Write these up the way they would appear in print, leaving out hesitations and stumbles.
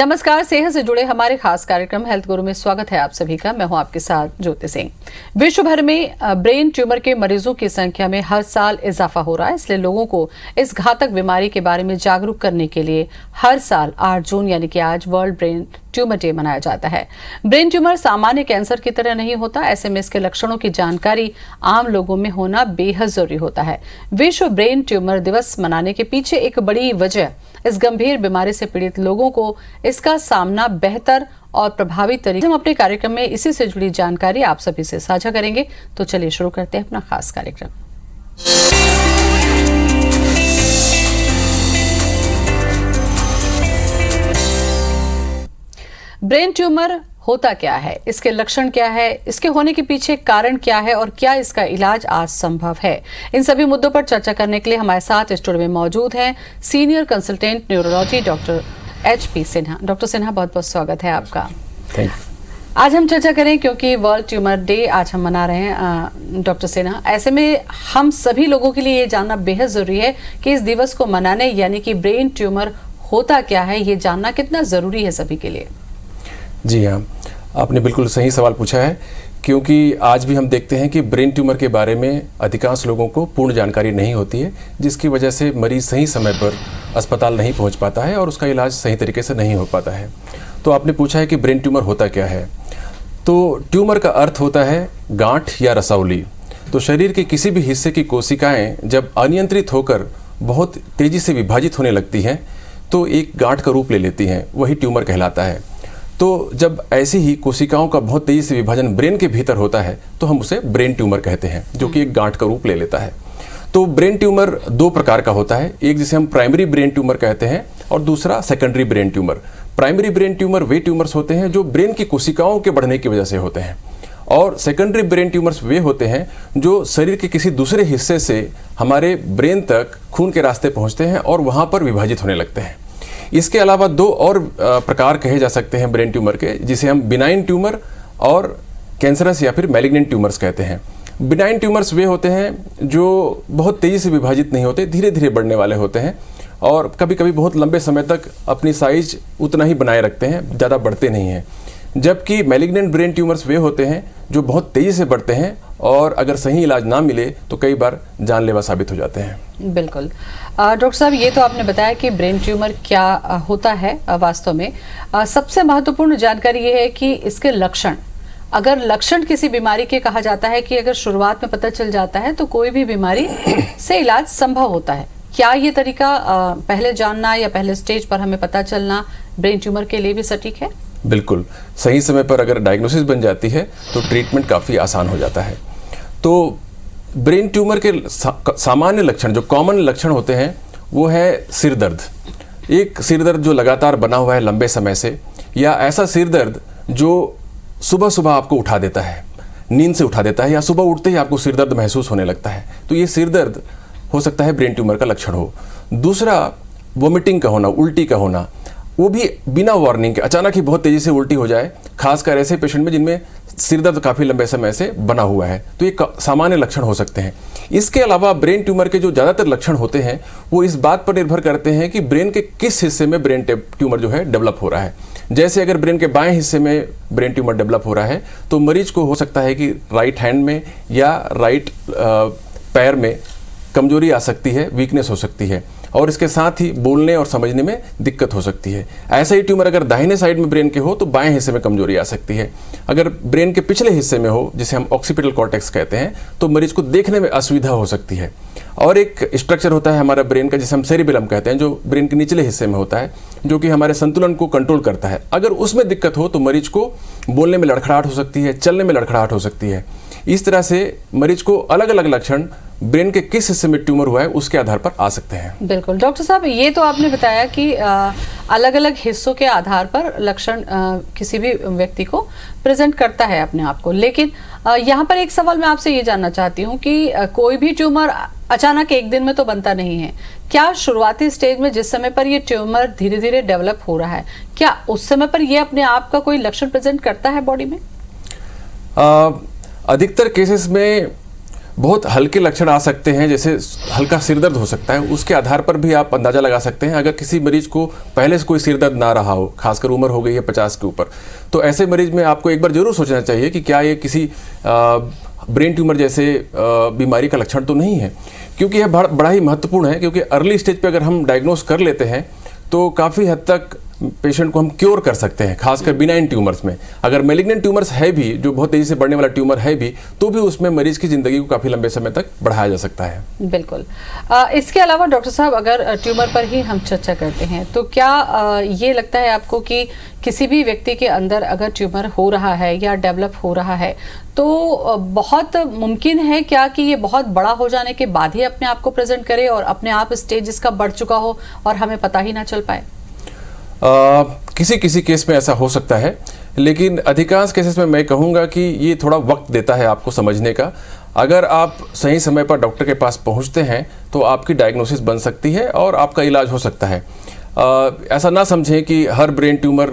नमस्कार। सेहत से जुड़े हमारे खास कार्यक्रम हेल्थ गुरु में स्वागत है आप सभी का। मैं हूं आपके साथ ज्योति सिंह। विश्व भर में ब्रेन ट्यूमर के मरीजों की संख्या में हर साल इजाफा हो रहा है, इसलिए लोगों को इस घातक बीमारी के बारे में जागरूक करने के लिए हर साल 8 जून यानी कि आज वर्ल्ड ब्रेन ट्यूमर डे मनाया जाता है। ब्रेन ट्यूमर सामान्य कैंसर की तरह नहीं होता, ऐसे में इसके लक्षणों की जानकारी आम लोगों में होना बेहद जरूरी होता है। विश्व ब्रेन ट्यूमर दिवस मनाने के पीछे एक बड़ी वजह इस गंभीर बीमारी से पीड़ित लोगों को इसका सामना बेहतर और प्रभावी तरीके हम अपने कार्यक्रम में इसी से जुड़ी जानकारी आप सभी से साझा करेंगे। तो चलिए शुरू करते हैं अपना खास कार्यक्रम। ब्रेन ट्यूमर होता क्या है, इसके लक्षण क्या है, इसके होने के पीछे कारण क्या है और क्या इसका इलाज आज संभव है, इन सभी मुद्दों पर चर्चा करने के लिए हमारे साथ स्टूडियो में मौजूद हैं senior consultant neurology doctor HP Sinha. Doctor Sinha, बहुत बहुत स्वागत है आपका। आज हम चर्चा करें क्योंकि वर्ल्ड ट्यूमर डे आज हम मना रहे हैं डॉक्टर सिन्हा। ऐसे में हम सभी लोगों के लिए ये जानना बेहद जरूरी है कि इस दिवस को मनाने यानी कि ब्रेन ट्यूमर होता क्या है, ये जानना कितना जरूरी है सभी के लिए। जी हाँ, आपने बिल्कुल सही सवाल पूछा है, क्योंकि आज भी हम देखते हैं कि ब्रेन ट्यूमर के बारे में अधिकांश लोगों को पूर्ण जानकारी नहीं होती है, जिसकी वजह से मरीज सही समय पर अस्पताल नहीं पहुंच पाता है और उसका इलाज सही तरीके से नहीं हो पाता है। तो आपने पूछा है कि ब्रेन ट्यूमर होता क्या है। तो ट्यूमर का अर्थ होता है गांठ या रसौली। तो शरीर के किसी भी हिस्से की कोशिकाएँ जब अनियंत्रित होकर बहुत तेज़ी से विभाजित होने लगती हैं तो एक गांठ का रूप ले लेती हैं, वही ट्यूमर कहलाता है। तो जब ऐसी ही कोशिकाओं का बहुत तेजी से विभाजन ब्रेन के भीतर होता है तो हम उसे ब्रेन ट्यूमर कहते हैं, जो कि एक गांठ का रूप ले लेता है। तो ब्रेन ट्यूमर दो प्रकार का होता है, एक जिसे हम प्राइमरी ब्रेन ट्यूमर कहते हैं और दूसरा secondary brain tumour. Primary brain tumour वे ट्यूमर्स होते हैं जो ब्रेन की कोशिकाओं के बढ़ने की वजह से होते हैं, और सेकेंडरी ब्रेन ट्यूमर्स वे होते हैं जो शरीर के किसी दूसरे हिस्से से हमारे ब्रेन तक खून के रास्ते पहुँचते हैं और वहाँ पर विभाजित होने लगते हैं। इसके अलावा दो और प्रकार कहे जा सकते हैं ब्रेन ट्यूमर के, जिसे हम बिनाइन ट्यूमर और कैंसरस या फिर मैलिग्नेंट ट्यूमर्स कहते हैं। बिनाइन ट्यूमर्स वे होते हैं जो बहुत तेज़ी से विभाजित नहीं होते, धीरे धीरे बढ़ने वाले होते हैं और कभी कभी बहुत लंबे समय तक अपनी साइज उतना ही बनाए रखते हैं, ज़्यादा बढ़ते नहीं हैं। जबकि मैलिग्नेंट ब्रेन ट्यूमर्स वे होते हैं जो बहुत तेज़ी से बढ़ते हैं और अगर सही इलाज ना मिले तो कई बार जानलेवा साबित हो जाते हैं। बिल्कुल। डॉक्टर साहब, ये तो आपने बताया कि ब्रेन ट्यूमर क्या होता है वास्तव में। सबसे महत्वपूर्ण जानकारी ये है कि इसके लक्षण, अगर लक्षण किसी बीमारी के कहा जाता है कि अगर शुरुआत में पता चल जाता है तो कोई भी बीमारी से इलाज संभव होता है। क्या ये तरीका पहले जानना या पहले स्टेज पर हमें पता चलना ब्रेन ट्यूमर के लिए भी सटीक है? बिल्कुल, सही समय पर अगर डायग्नोसिस बन जाती है तो ट्रीटमेंट काफ़ी आसान हो जाता है। तो ब्रेन ट्यूमर के सामान्य लक्षण, जो कॉमन लक्षण होते हैं, वो है सिर दर्द। एक सिर दर्द जो लगातार बना हुआ है लंबे समय से, या ऐसा सिर दर्द जो सुबह सुबह आपको उठा देता है, नींद से उठा देता है, या सुबह उठते ही आपको सिर दर्द महसूस होने लगता है, तो ये सिर दर्द हो सकता है ब्रेन ट्यूमर का लक्षण हो। दूसरा, वोमिटिंग का होना, उल्टी का होना, वो भी बिना वार्निंग के अचानक ही बहुत तेज़ी से उल्टी हो जाए, खासकर ऐसे पेशेंट में जिनमें सिर दर्द काफ़ी लंबे समय से बना हुआ है, तो ये सामान्य लक्षण हो सकते हैं। इसके अलावा ब्रेन ट्यूमर के जो ज़्यादातर लक्षण होते हैं वो इस बात पर निर्भर करते हैं कि ब्रेन के किस हिस्से में ब्रेन ट्यूमर जो है डेवलप हो रहा है। जैसे अगर ब्रेन के बाएं हिस्से में ब्रेन ट्यूमर डेवलप हो रहा है तो मरीज को हो सकता है कि राइट हैंड में या राइट पैर में कमजोरी आ सकती है, वीकनेस हो सकती है, और इसके साथ ही बोलने और समझने में दिक्कत हो सकती है। ऐसा ही ट्यूमर अगर दाहिने साइड में ब्रेन के हो तो बाएं हिस्से में कमजोरी आ सकती है। अगर ब्रेन के पिछले हिस्से में हो, जिसे हम ऑक्सीपिटल कॉर्टेक्स कहते हैं, तो मरीज को देखने में असुविधा हो सकती है। और एक स्ट्रक्चर होता है हमारा ब्रेन का जिसे हम सेरिबेलम कहते हैं, जो ब्रेन के निचले हिस्से में होता है, जो कि हमारे संतुलन को कंट्रोल करता है। अगर उसमें दिक्कत हो तो मरीज को बोलने में लड़खड़ाहट हो सकती है, चलने में लड़खड़ाहट हो सकती है। इस तरह से मरीज को अलग अलग लक्षण ब्रेन के किस हिस्से में ट्यूमर हुआ है उसके आधार पर आ सकते हैं। बिल्कुल। डॉक्टर साहब, ये तो आपने बताया कि अलग अलग हिस्सों के आधार पर लक्षण किसी भी व्यक्ति को प्रेजेंट करता है अपने आप को, लेकिन यहाँ पर एक सवाल मैं आपसे ये जानना चाहती हूँ कि कोई भी ट्यूमर अचानक एक दिन में तो बनता नहीं है। क्या शुरुआती स्टेज में जिस समय पर ये ट्यूमर धीरे धीरे डेवलप हो रहा है, क्या उस समय पर ये अपने आप का कोई लक्षण प्रेजेंट करता है बॉडी में? अधिकतर केसेस में बहुत हल्के लक्षण आ सकते हैं, जैसे हल्का सिरदर्द हो सकता है, उसके आधार पर भी आप अंदाज़ा लगा सकते हैं। अगर किसी मरीज को पहले से कोई सिरदर्द ना रहा हो, खासकर उम्र हो गई है 50 के ऊपर, तो ऐसे मरीज में आपको एक बार जरूर सोचना चाहिए कि क्या ये किसी ब्रेन ट्यूमर जैसे बीमारी का लक्षण तो नहीं है, क्योंकि यह बड़ा ही महत्वपूर्ण है। क्योंकि अर्ली स्टेज पे अगर हम डायग्नोस कर लेते हैं तो काफ़ी हद तक पेशेंट को हम क्योर कर सकते हैं, खासकर बिनाइन ट्यूमर्स में। अगर मैलिग्नेंट ट्यूमर्स है भी, जो बहुत तेजी से बढ़ने वाला ट्यूमर है भी, तो भी उसमें मरीज की जिंदगी को काफी लंबे समय तक बढ़ाया जा सकता है। बिल्कुल। इसके अलावा डॉक्टर साहब, अगर ट्यूमर पर ही हम चर्चा करते हैं तो क्या ये लगता है आपको कि किसी भी व्यक्ति के अंदर अगर ट्यूमर हो रहा है या डेवलप हो रहा है तो बहुत मुमकिन है क्या कि ये बहुत बड़ा हो जाने के बाद ही अपने आप को प्रेजेंट करे और अपने आप स्टेज इसका बढ़ चुका हो और हमें पता ही ना चल पाए? किसी किसी केस में ऐसा हो सकता है, लेकिन अधिकांश केसेस में मैं कहूँगा कि ये थोड़ा वक्त देता है आपको समझने का। अगर आप सही समय पर डॉक्टर के पास पहुँचते हैं तो आपकी डायग्नोसिस बन सकती है और आपका इलाज हो सकता है। ऐसा ना समझें कि हर ब्रेन ट्यूमर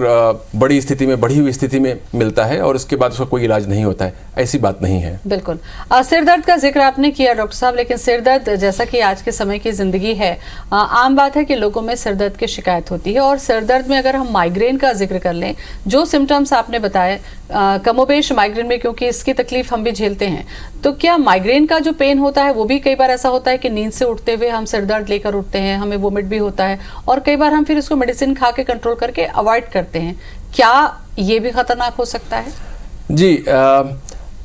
बड़ी स्थिति में, बढ़ी हुई स्थिति में मिलता है और उसके बाद उसका कोई इलाज नहीं होता है, ऐसी बात नहीं है। बिल्कुल। सिर दर्द का जिक्र आपने किया डॉक्टर साहब, लेकिन सिर दर्द जैसा कि आज के समय की जिंदगी है, आम बात है कि लोगों में सिर दर्द की शिकायत होती है। और सिर दर्द में अगर हम माइग्रेन का जिक्र कर लें, जो सिम्टम्स आपने बताए कमोबेश माइग्रेन में, क्योंकि इसकी तकलीफ हम भी झेलते हैं, तो क्या माइग्रेन का जो पेन होता है वो भी कई बार ऐसा होता है कि नींद से उठते हुए हम सिर दर्द लेकर उठते हैं, हमें वोमिट भी होता है और कई बार हम फिर इसको मेडिसिन खा के कंट्रोल करके अवॉइड करते हैं, क्या ये भी खतरनाक हो सकता है? जी,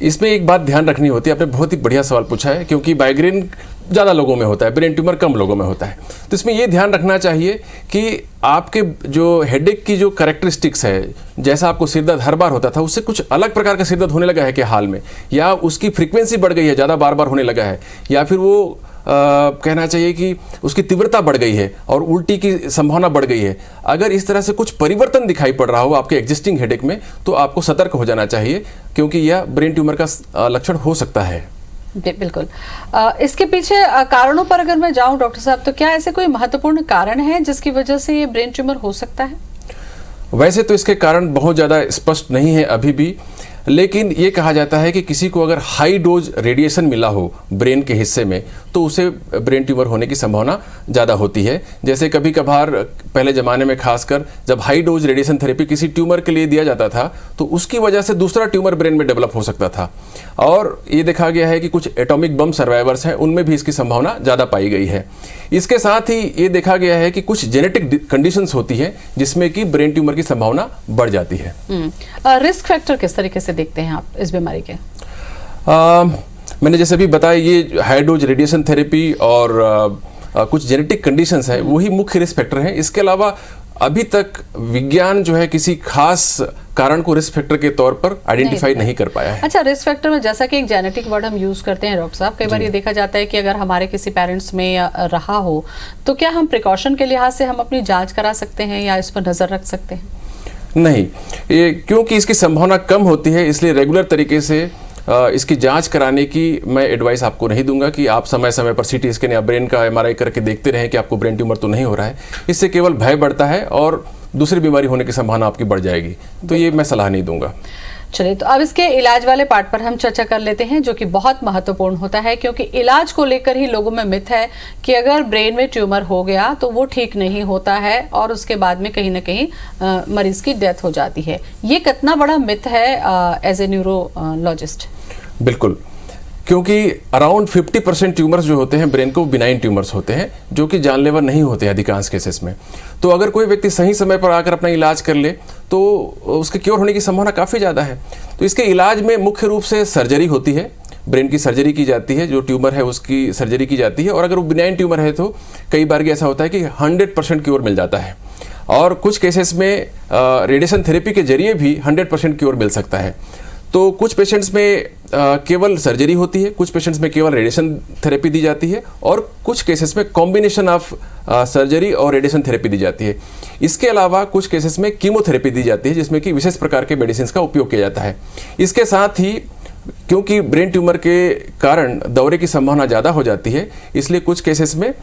इसमें एक बात ध्यान रखनी होती है। आपने बहुत ही बढ़िया सवाल पूछा है, क्योंकि माइग्रेन ज़्यादा लोगों में होता है, ब्रेन ट्यूमर कम लोगों में होता है। तो इसमें ये ध्यान रखना चाहिए कि आपके जो हेडेक की जो कैरेक्टरिस्टिक्स है, जैसा आपको सिरदर्द हर बार होता था, उससे कुछ अलग प्रकार का सिरदर्द होने लगा है क्या हाल में, या उसकी फ्रीक्वेंसी बढ़ गई है, ज़्यादा बार बार होने लगा है, या फिर वो कहना चाहिए कि उसकी तीव्रता बढ़ गई है और उल्टी की संभावना बढ़ गई है। अगर इस तरह से कुछ परिवर्तन दिखाई पड़ रहा हो आपके एग्जिस्टिंग हेडेक में, तो आपको सतर्क हो जाना चाहिए, क्योंकि यह ब्रेन ट्यूमर का लक्षण हो सकता है। बिल्कुल। इसके पीछे कारणों पर अगर मैं जाऊं डॉक्टर साहब, तो क्या ऐसे कोई महत्वपूर्ण कारण है जिसकी वजह से ये ब्रेन ट्यूमर हो सकता है? वैसे तो इसके कारण बहुत ज़्यादा स्पष्ट नहीं है अभी भी, लेकिन ये कहा जाता है कि किसी को अगर हाई डोज रेडिएशन मिला हो ब्रेन के हिस्से में, तो उसे ब्रेन ट्यूमर होने की संभावना ज़्यादा होती है। जैसे कभी कभार पहले ज़माने में खासकर जब हाई डोज रेडिएशन थेरेपी किसी ट्यूमर के लिए दिया जाता था, तो उसकी वजह से दूसरा ट्यूमर ब्रेन में डेवलप हो सकता था। और ये देखा गया है कि कुछ एटॉमिक बम सर्वाइवर्स हैं, उनमें भी इसकी संभावना ज़्यादा पाई गई है। इसके साथ ही ये देखा गया है कि कुछ जेनेटिक कंडीशंस होती हैं जिसमें कि ब्रेन ट्यूमर की संभावना बढ़ जाती है। रिस्क फैक्टर किस तरीके से देखते हैं आप इस बीमारी के? मैंने जैसे भी बताया, ये हाई डोज रेडिएशन थेरेपी और कुछ जेनेटिक कंडीशंस हैं, वही मुख्य रिस्क फैक्टर हैं। इसके अलावा अभी तक विज्ञान जो है किसी खास कारण को रिस्क फैक्टर के तौर पर आइडेंटिफाई नहीं कर पाया है। अच्छा, रिस्क फैक्टर में जैसा कि एक जेनेटिक वर्ड हम यूज करते हैं डॉक्टर साहब, कई बार ये देखा जाता है कि अगर हमारे किसी पेरेंट्स में रहा हो, तो क्या हम प्रिकॉशन के लिहाज से हम अपनी जांच करा सकते हैं या इस पर नजर रख सकते हैं? नहीं, ये क्योंकि इसकी संभावना कम होती है, इसलिए रेगुलर तरीके से इसकी जांच कराने की मैं एडवाइस आपको नहीं दूंगा कि आप समय समय पर सीटी स्कैन या ब्रेन का एमआरआई करके देखते रहें कि आपको ब्रेन ट्यूमर तो नहीं हो रहा है। इससे केवल भय बढ़ता है और दूसरी बीमारी होने की संभावना आपकी बढ़ जाएगी, तो ये मैं सलाह नहीं दूंगा। चलिए, तो अब इसके इलाज वाले पार्ट पर हम चर्चा कर लेते हैं, जो कि बहुत महत्वपूर्ण होता है, क्योंकि इलाज को लेकर ही लोगों में मिथ है कि अगर ब्रेन में ट्यूमर हो गया तो वो ठीक नहीं होता है और उसके बाद में कहीं ना कहीं मरीज की डेथ हो जाती है। ये कितना बड़ा मिथ है एज ए न्यूरोलॉजिस्ट? बिल्कुल, क्योंकि अराउंड 50% ट्यूमर्स जो होते हैं ब्रेन को बिनाइन ट्यूमर्स होते हैं, जो कि जानलेवा नहीं होते अधिकांश केसेस में। तो अगर कोई व्यक्ति सही समय पर आकर अपना इलाज कर ले तो उसके क्योर होने की संभावना काफ़ी ज़्यादा है। तो इसके इलाज में मुख्य रूप से सर्जरी होती है, ब्रेन की सर्जरी की जाती है, जो ट्यूमर है उसकी सर्जरी की जाती है। और अगर वो बिनाइन ट्यूमर है तो कई बार ऐसा होता है कि 100% क्योर मिल जाता है, और कुछ केसेस में रेडिएशन थेरेपी के जरिए भी 100% क्योर मिल सकता है। तो कुछ पेशेंट्स में केवल सर्जरी होती है, कुछ पेशेंट्स में केवल रेडिएशन थेरेपी दी जाती है, और कुछ केसेस में कॉम्बिनेशन ऑफ सर्जरी और रेडिएशन थेरेपी दी जाती है। इसके अलावा कुछ केसेस में कीमोथेरेपी दी जाती है, जिसमें कि विशेष प्रकार के मेडिसिन का उपयोग किया जाता है। इसके साथ ही क्योंकि ब्रेन ट्यूमर के कारण दौरे की संभावना ज़्यादा हो जाती है, इसलिए कुछ केसेस में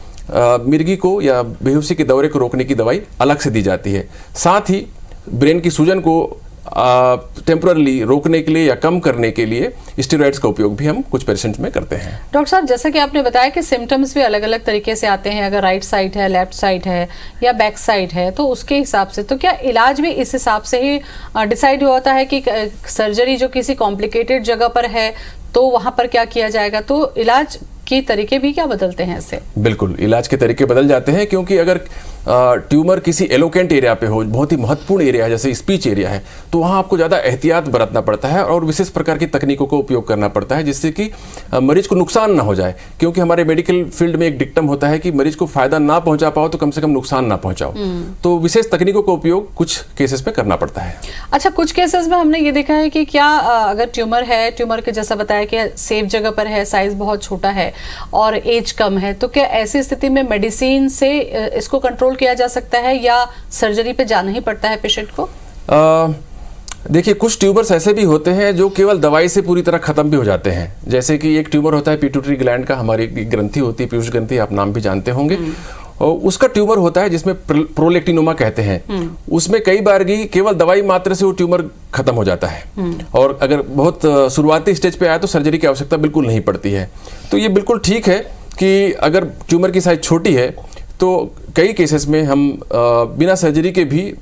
मिर्गी को या बेहोशी के दौरे को रोकने की दवाई अलग से दी जाती है। साथ ही ब्रेन की सूजन को टेम्पररी रोकने के लिए या कम करने के लिए स्टेरॉइड्स का उपयोग भी हम कुछ पेशेंट्स में करते हैं। डॉक्टर साहब, जैसा कि आपने बताया कि सिम्टम्स भी अलग अलग तरीके से आते हैं, अगर राइट साइड है, लेफ्ट साइड है या बैक साइड है, तो उसके हिसाब से तो क्या इलाज भी इस हिसाब से ही डिसाइड होता है कि सर्जरी जो किसी कॉम्प्लिकेटेड जगह पर है तो वहां पर क्या किया जाएगा, तो इलाज के तरीके भी क्या बदलते हैं इससे? बिल्कुल, इलाज के तरीके बदल जाते हैं, क्योंकि अगर ट्यूमर किसी एलोकेंट एरिया पे हो, बहुत ही महत्वपूर्ण एरिया है, जैसे स्पीच एरिया है, तो वहाँ आपको ज़्यादा एहतियात बरतना पड़ता है और विशेष प्रकार की तकनीकों का उपयोग करना पड़ता है, जिससे कि मरीज को नुकसान ना हो जाए। क्योंकि हमारे मेडिकल फील्ड में एक डिक्टम होता है कि मरीज को फायदा ना पहुंचा पाओ तो कम से कम नुकसान ना पहुंचाओ। तो विशेष तकनीकों का उपयोग कुछ केसेस में करना पड़ता है। अच्छा, कुछ केसेस में हमने ये देखा है कि क्या अगर ट्यूमर है, ट्यूमर के जैसा बताया कि सेफ जगह पर है, साइज बहुत छोटा है और एज कम है, तो क्या ऐसी स्थिति में मेडिसिन से इसको कंट्रोल किया जा सकता है या सर्जरी पे जाना ही पड़ता है पेशेंट को? देखिए, कुछ ट्यूमर्स ऐसे भी होते हैं जो केवल दवाई से पूरी तरह खत्म भी हो जाते हैं। जैसे कि एक ट्यूमर होता है पिट्यूटरी ग्लैंड का, हमारी ग्रंथि होती है पीयूष ग्रंथि, आप नाम भी जानते होंगे। और उसका ट्यूमर होता है जिसमें प्रोलेक्टिनोमा कहते हैं। उसमें कई बार केवल दवाई मात्र से वो ट्यूमर खत्म हो जाता है और अगर बहुत शुरुआती स्टेज पे आया तो सर्जरी की आवश्यकता बिल्कुल नहीं पड़ती है। तो ये बिल्कुल ठीक है कि अगर ट्यूमर की साइज छोटी है तो कई केसेस में हम बिना सर्जरी के भी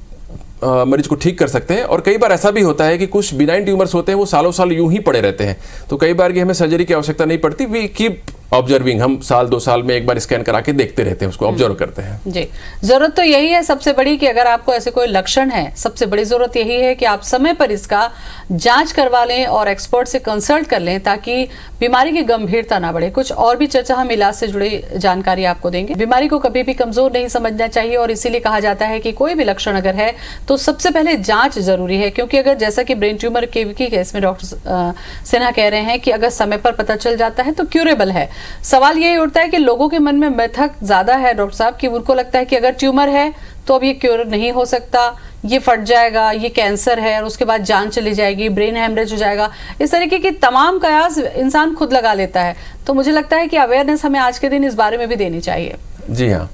मरीज को ठीक कर सकते हैं। और कई बार ऐसा भी होता है कि कुछ बिनाइन ट्यूमर्स होते हैं, वो सालों साल यूं ही पड़े रहते हैं, तो कई बार की हमें सर्जरी की आवश्यकता नहीं पड़ती। वी कीप ऑब्जर्विंग, हम साल 2 साल में एक बार स्कैन करा के देखते रहते हैं, उसको ऑब्जर्व करते हैं। जी, जरूरत तो यही है सबसे बड़ी कि अगर आपको ऐसे कोई लक्षण है, सबसे बड़ी जरूरत यही है कि आप समय पर इसका जांच करवा लें और एक्सपर्ट से कंसल्ट कर लें, ताकि बीमारी की गंभीरता ना बढ़े। कुछ और भी चर्चा हम इलाज से जुड़ी जानकारी आपको देंगे। बीमारी को कभी भी कमजोर नहीं समझना चाहिए और इसीलिए कहा जाता है कि कोई भी लक्षण अगर है तो सबसे पहले जांच जरूरी है, क्योंकि अगर जैसा कि ब्रेन ट्यूमर के केस में डॉक्टर सिन्हा कह रहे हैं कि अगर समय पर पता चल जाता है तो क्यूरेबल है। सवाल यही उठता है कि लोगों के मन में मिथक ज्यादा है डॉक्टर साहब, कि उनको लगता है कि अगर ट्यूमर है तो अब ये क्योर नहीं हो सकता, ये फट जाएगा, ये कैंसर है और उसके बाद जान चली जाएगी, ब्रेन हेमरेज हो जाएगा। इस तरीके की तमाम कयास इंसान खुद लगा लेता है। तो मुझे लगता है कि अवेयरनेस हमें आज के दिन इस बारे में भी देनी चाहिए। जी हाँ,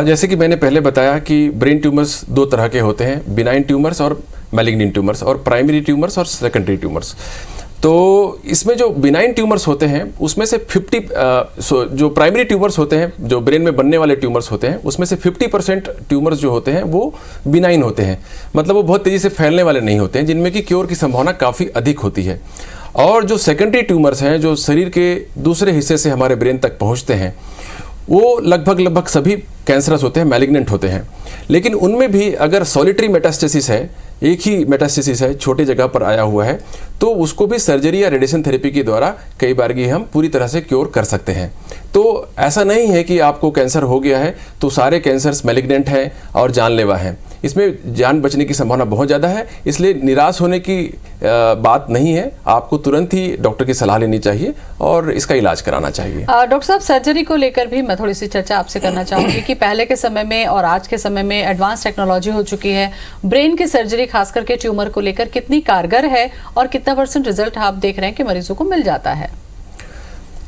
जैसे कि मैंने पहले बताया कि ब्रेन ट्यूमर्स 2 तरह के होते हैं, बिनाइन ट्यूमर्स और मैलिग्नेंट ट्यूमर्स, और प्राइमरी ट्यूमर्स और सेकेंडरी ट्यूमर्स। तो इसमें जो बिनाइन ट्यूमर्स होते हैं उसमें से 50 जो प्राइमरी ट्यूमर्स होते हैं, जो ब्रेन में बनने वाले ट्यूमर्स होते हैं, उसमें से 50% ट्यूमर्स जो होते हैं वो बिनाइन होते हैं, मतलब वो बहुत तेज़ी से फैलने वाले नहीं होते हैं, जिनमें कि क्योर की संभावना काफ़ी अधिक होती है। और जो सेकेंडरी ट्यूमर्स हैं, जो शरीर के दूसरे हिस्से से हमारे ब्रेन तक पहुँचते हैं, वो लगभग सभी कैंसरस होते हैं, मैलिग्नेंट होते हैं। लेकिन उनमें भी अगर सॉलिटरी मेटास्टेसिस है, एक ही मेटास्टेसिस है, छोटे जगह पर आया हुआ है, तो उसको भी सर्जरी या रेडिएशन थेरेपी के द्वारा कई बार की हम पूरी तरह से क्योर कर सकते हैं। तो ऐसा नहीं है कि आपको कैंसर हो गया है तो सारे कैंसर्स मैलिग्नेंट हैं और जानलेवा हैं। इसमें जान बचने की संभावना बहुत ज़्यादा है, इसलिए निराश होने की बात नहीं है। आपको तुरंत ही डॉक्टर की सलाह लेनी चाहिए और इसका इलाज कराना चाहिए। डॉक्टर साहब, सर्जरी को लेकर भी मैं थोड़ी सी चर्चा आपसे करना चाहूँगी कि पहले के समय में और आज के समय में एडवांस टेक्नोलॉजी हो चुकी है। ब्रेन की सर्जरी खास करके ट्यूमर को लेकर कितनी कारगर है और कितना % रिजल्ट आप देख रहे हैं कि मरीजों को मिल जाता है?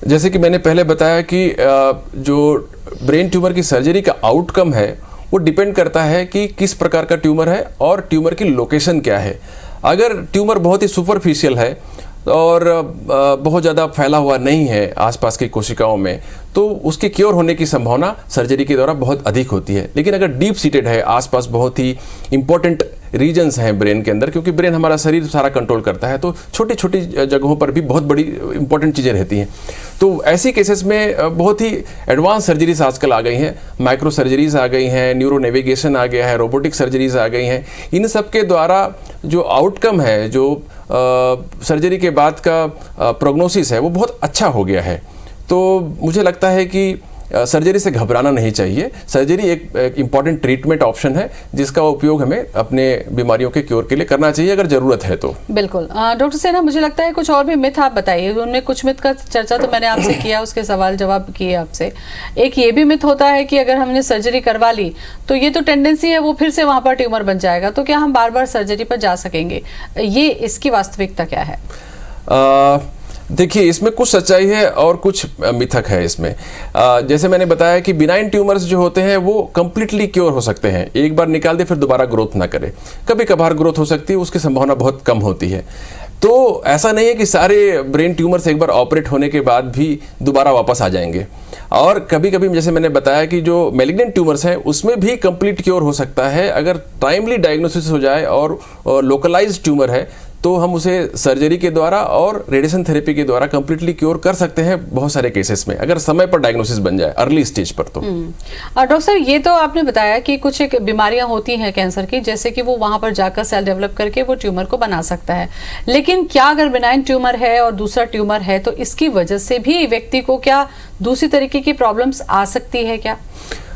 जैसे कि मैंने पहले बताया कि जो ब्रेन ट्यूमर की सर्जरी का आउटकम है वो डिपेंड करता है कि किस प्रकार का ट्यूमर है और ट्यूमर की लोकेशन क्या है। अगर ट्यूमर बहुत ही सुपरफिशियल है और बहुत ज़्यादा फैला हुआ नहीं है आसपास की कोशिकाओं में, तो उसके क्योर होने की संभावना सर्जरी के द्वारा बहुत अधिक होती है। लेकिन अगर डीप सीटेड है, आसपास बहुत ही इंपॉर्टेंट रीजन्स हैं ब्रेन के अंदर, क्योंकि ब्रेन हमारा शरीर सारा कंट्रोल करता है, तो छोटी छोटी जगहों पर भी बहुत बड़ी इंपॉर्टेंट चीज़ें रहती हैं। तो ऐसी केसेस में बहुत ही एडवांस सर्जरीज आजकल आ गई हैं, माइक्रो सर्जरीज आ गई हैं, न्यूरो नेविगेशन आ गया है, रोबोटिक सर्जरीज आ गई हैं। इन सब के द्वारा जो आउटकम है, जो सर्जरी के बाद का प्रोग्नोसिस है, वो बहुत अच्छा हो गया है। तो मुझे लगता है कि सर्जरी से घबराना नहीं चाहिए। सर्जरी एक इम्पॉर्टेंट ट्रीटमेंट ऑप्शन है जिसका उपयोग हमें अपने बीमारियों के क्योर के लिए करना चाहिए अगर ज़रूरत है तो। बिल्कुल। डॉक्टर सिन्हा, मुझे लगता है कुछ और भी मिथ आप बताइए। उनमें कुछ मिथ का चर्चा तो मैंने आपसे किया, उसके सवाल जवाब किए आपसे। एक ये भी मिथ होता है कि अगर हमने सर्जरी करवा ली तो ये तो टेंडेंसी है वो फिर से वहाँ पर ट्यूमर बन जाएगा, तो क्या हम बार बार सर्जरी पर जा सकेंगे? ये इसकी वास्तविकता क्या है? देखिए, इसमें कुछ सच्चाई है और कुछ मिथक है इसमें। जैसे मैंने बताया कि बिनाइन ट्यूमर्स जो होते हैं वो कंप्लीटली क्योर हो सकते हैं, एक बार निकाल दे फिर दोबारा ग्रोथ ना करे। कभी कभार ग्रोथ हो सकती है, उसकी संभावना बहुत कम होती है। तो ऐसा नहीं है कि सारे ब्रेन ट्यूमर्स एक बार ऑपरेट होने के बाद भी दोबारा वापस आ जाएंगे। और कभी कभी जैसे मैंने बताया कि जो मैलिग्नेंट ट्यूमर्स हैं उसमें भी कंप्लीट क्योर हो सकता है अगर टाइमली डायग्नोसिस हो जाए और लोकलाइज्ड ट्यूमर है तो हम उसे सर्जरी के द्वारा और रेडिएशन थेरेपी के द्वारा कंप्लीटली क्योर कर सकते हैं बहुत सारे केसेस में, अगर समय पर डायग्नोसिस बन जाए अर्ली स्टेज पर। तो डॉक्टर साहब, ये तो आपने बताया कि कुछ एक बीमारियां होती हैं कैंसर की, जैसे कि वो वहां पर जाकर सेल डेवलप करके वो ट्यूमर को बना सकता है, लेकिन क्या अगर बिनाइन ट्यूमर है और दूसरा ट्यूमर है तो इसकी वजह से भी व्यक्ति को क्या दूसरी तरीके की प्रॉब्लम्स आ सकती है क्या?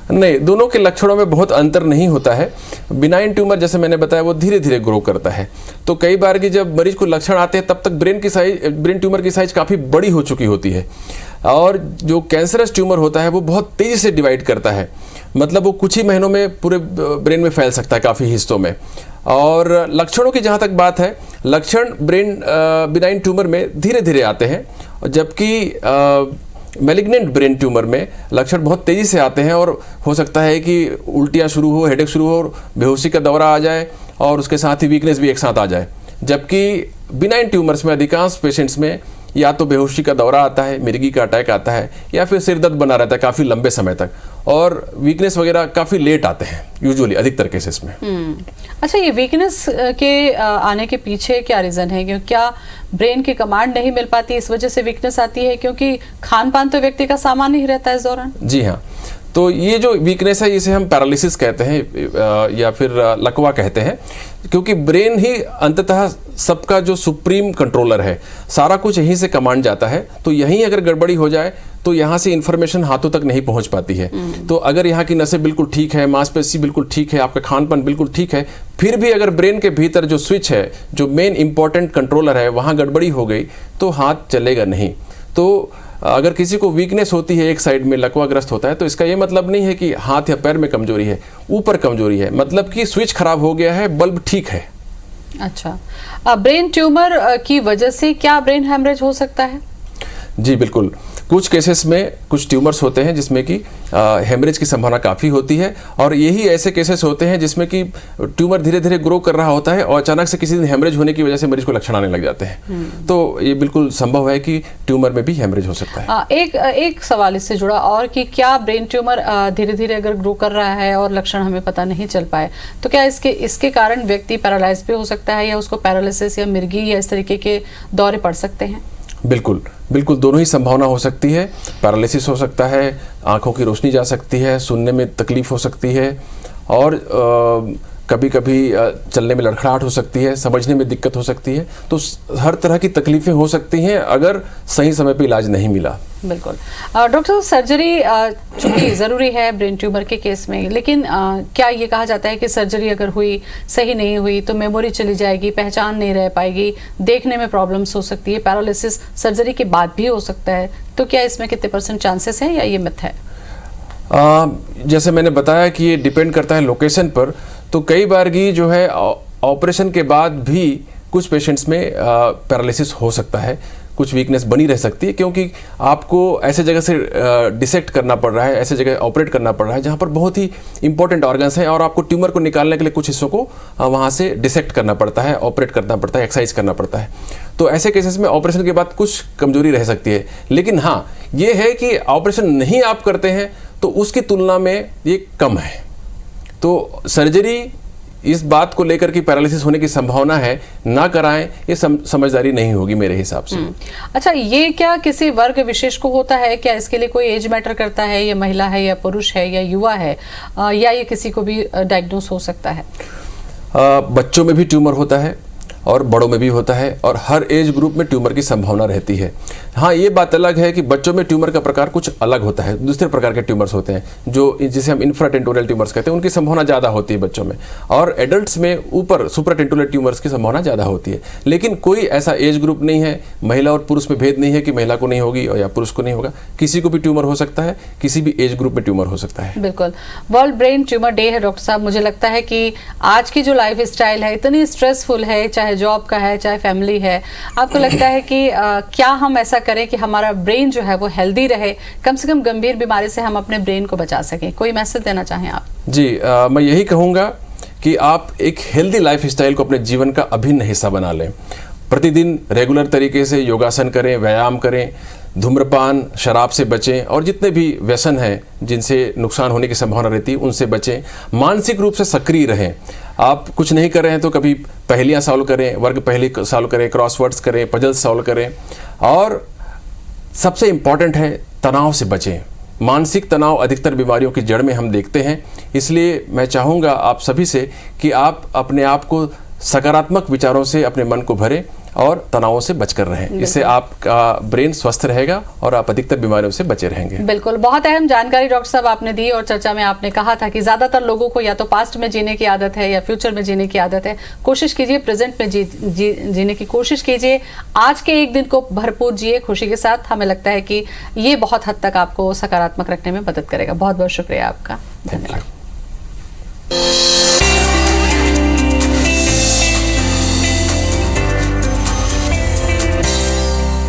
नहीं, दोनों के लक्षणों में बहुत अंतर नहीं होता है। बिनाइन ट्यूमर जैसे मैंने बताया वो धीरे धीरे ग्रो करता है, तो कई बार की जब मरीज को लक्षण आते हैं तब तक ब्रेन ट्यूमर की साइज काफ़ी बड़ी हो चुकी होती है। और जो कैंसरस ट्यूमर होता है वो बहुत तेज़ी से डिवाइड करता है, मतलब वो कुछ ही महीनों में पूरे ब्रेन में फैल सकता है काफ़ी हिस्सों में। और लक्षणों की जहाँ तक बात है, लक्षण बिनाइन ट्यूमर में धीरे धीरे आते हैं, जबकि मैलिग्नेंट ब्रेन ट्यूमर में लक्षण बहुत तेज़ी से आते हैं और हो सकता है कि उल्टियाँ शुरू हो, हेडेक शुरू हो, बेहोशी का दौरा आ जाए और उसके साथ ही वीकनेस भी एक साथ आ जाए। जबकि बिनाइन ट्यूमर्स में अधिकांश पेशेंट्स में या तो बेहोशी का दौरा आता है, मिर्गी का अटैक आता है, या फिर सिर दर्द बना रहता है काफ़ी लंबे समय तक, और वीकनेस वगैरह काफ़ी लेट आते हैं यूजुअली अधिकतर केसेस में। अच्छा, ये वीकनेस के आने के पीछे क्या रीज़न है? क्योंकि क्या ब्रेन की कमांड नहीं मिल पाती, इस वजह से वीकनेस आती है? क्योंकि खान पान तो व्यक्ति का सामान्य ही रहता है इस दौरान। जी हाँ, तो ये जो वीकनेस है इसे हम पैरालिसिस कहते हैं या फिर लकवा कहते हैं, क्योंकि ब्रेन ही अंततः सबका जो सुप्रीम कंट्रोलर है, सारा कुछ यहीं से कमांड जाता है। तो यहीं अगर गड़बड़ी हो जाए तो यहाँ से इंफॉर्मेशन हाथों तक नहीं पहुँच पाती है। तो अगर यहाँ की नसें बिल्कुल ठीक है, मांसपेशी बिल्कुल ठीक है, आपका खान पान बिल्कुल ठीक है, फिर भी अगर ब्रेन के भीतर जो स्विच है, जो मेन इंपॉर्टेंट कंट्रोलर है, वहाँ गड़बड़ी हो गई तो हाथ चलेगा नहीं। तो अगर किसी को वीकनेस होती है, एक साइड में लकवाग्रस्त होता है, तो इसका ये मतलब नहीं है कि हाथ या पैर में कमजोरी है, ऊपर कमजोरी है, मतलब कि स्विच खराब हो गया है, बल्ब ठीक है। अच्छा, ब्रेन ट्यूमर की वजह से क्या ब्रेन हैमरेज हो सकता है? जी बिल्कुल, कुछ केसेस में कुछ ट्यूमर्स होते हैं जिसमें कि हेमरेज की संभावना काफ़ी होती है, और यही ऐसे केसेस होते हैं जिसमें कि ट्यूमर धीरे धीरे ग्रो कर रहा होता है और अचानक से किसी दिन हेमरेज होने की वजह से मरीज को लक्षण आने लग जाते हैं। तो ये बिल्कुल संभव है कि ट्यूमर में भी हेमरेज हो सकता है। एक सवाल इससे जुड़ा और कि क्या ब्रेन ट्यूमर धीरे धीरे अगर ग्रो कर रहा है और लक्षण हमें पता नहीं चल पाए तो क्या इसके कारण व्यक्ति पैरालाइज भी हो सकता है, या उसको पैरालिसिस या मिर्गी या इस तरीके के दौरे पड़ सकते हैं? बिल्कुल बिल्कुल, दोनों ही संभावना हो सकती है। पैरालिसिस हो सकता है, आंखों की रोशनी जा सकती है, सुनने में तकलीफ हो सकती है, और कभी कभी चलने में लड़खड़ाहट हो सकती है, समझने में दिक्कत हो सकती है। तो हर तरह की तकलीफें हो सकती हैं अगर सही समय पे इलाज नहीं मिला। बिल्कुल। डॉक्टर, सर्जरी चूंकि ज़रूरी है ब्रेन ट्यूमर के केस में, लेकिन क्या ये कहा जाता है कि सर्जरी अगर हुई, सही नहीं हुई तो मेमोरी चली जाएगी, पहचान नहीं रह पाएगी, देखने में प्रॉब्लम्स हो सकती है, पैरालिसिस सर्जरी के बाद भी हो सकता है, तो क्या इसमें कितने % चांसेस हैं या ये मिथ है? जैसे मैंने बताया कि ये डिपेंड करता है लोकेशन पर। तो कई बार की जो है ऑपरेशन के बाद भी कुछ पेशेंट्स में पैरालिसिस हो सकता है, कुछ वीकनेस बनी रह सकती है, क्योंकि आपको ऐसे जगह से डिसेक्ट करना पड़ रहा है, ऐसे जगह ऑपरेट करना पड़ रहा है जहाँ पर बहुत ही इंपॉर्टेंट ऑर्गन्स हैं, और आपको ट्यूमर को निकालने के लिए कुछ हिस्सों को वहाँ से डिसेक्ट करना पड़ता है, ऑपरेट करना पड़ता है, एक्सरसाइज करना पड़ता है। तो ऐसे केसेस में ऑपरेशन के बाद कुछ कमजोरी रह सकती है। लेकिन हाँ, ये है कि ऑपरेशन नहीं आप करते हैं तो उसकी तुलना में ये कम है। तो सर्जरी इस बात को लेकर कि पैरालिसिस होने की संभावना है, ना कराएं, ये समझदारी नहीं होगी मेरे हिसाब से। अच्छा, ये क्या किसी वर्ग विशेष को होता है? क्या इसके लिए कोई एज मैटर करता है? ये महिला है या पुरुष है या युवा है, या ये किसी को भी डायग्नोस हो सकता है? बच्चों में भी ट्यूमर होता है और बड़ों में भी होता है, और हर एज ग्रुप में ट्यूमर की संभावना रहती है। हाँ, ये बात अलग है कि बच्चों में ट्यूमर का प्रकार कुछ अलग होता है, दूसरे प्रकार के ट्यूमर्स होते हैं जो जिसे हम इंफ्राटेंटोरियल ट्यूमर्स कहते हैं, उनकी संभावना ज़्यादा होती है बच्चों में, और एडल्ट्स में ऊपर सुपराटेंटोरियल ट्यूमर्स की संभावना ज़्यादा होती है। लेकिन कोई ऐसा एज ग्रुप नहीं है, महिला और पुरुष में भेद नहीं है कि महिला को नहीं होगी या पुरुष को नहीं होगा, किसी को भी ट्यूमर हो सकता है, किसी भी एज ग्रुप में ट्यूमर हो सकता है। बिल्कुल। वर्ल्ड ब्रेन ट्यूमर डे है डॉक्टर साहब, मुझे लगता है कि आज की जो लाइफ स्टाइल है इतनी स्ट्रेसफुल है, चाहे चाहे जॉब का है, चाहे फैमिली है, आपको लगता है कि क्या हम ऐसा करें कि हमारा ब्रेन जो है वो हेल्दी रहे, कम से कम गंभीर बीमारी से हम अपने ब्रेन को बचा सकें? कोई मैसेज देना चाहें आप? जी, मैं यही कहूँगा कि आप एक हेल्दी लाइफ स्टाइल को अपने जीवन का अभिन्न हिस्सा बना लें। प्रतिदिन रेगुलर तरीके से योगासन करें, व्यायाम करें, धूम्रपान, शराब से बचें और जितने भी व्यसन हैं जिनसे नुकसान होने की संभावना रहती है उनसे बचें। मानसिक रूप से सक्रिय रहें। आप कुछ नहीं कर रहे हैं तो कभी पहेलियाँ सॉल्व करें, वर्ग पहेली सॉल्व करें, क्रॉसवर्ड्स करें, पजल्स सॉल्व करें। और सबसे इम्पॉर्टेंट है, तनाव से बचें। मानसिक तनाव अधिकतर बीमारियों की जड़ में हम देखते हैं। इसलिए मैं चाहूँगा आप सभी से कि आप अपने आप को सकारात्मक विचारों से अपने मन को भरें और तनावों से बचकर रहें। इससे आपका ब्रेन स्वस्थ रहेगा और आप अधिकतर बीमारियों से बचे रहेंगे। बिल्कुल, बहुत अहम जानकारी डॉक्टर साहब आपने दी। और चर्चा में आपने कहा था कि ज्यादातर लोगों को या तो पास्ट में जीने की आदत है या फ्यूचर में जीने की आदत है। कोशिश कीजिए प्रेजेंट में जीने की कोशिश कीजिए। आज के एक दिन को भरपूर जिए खुशी के साथ। हमें लगता है कि ये बहुत हद तक आपको सकारात्मक रखने में मदद करेगा। बहुत बहुत शुक्रिया आपका। धन्यवाद।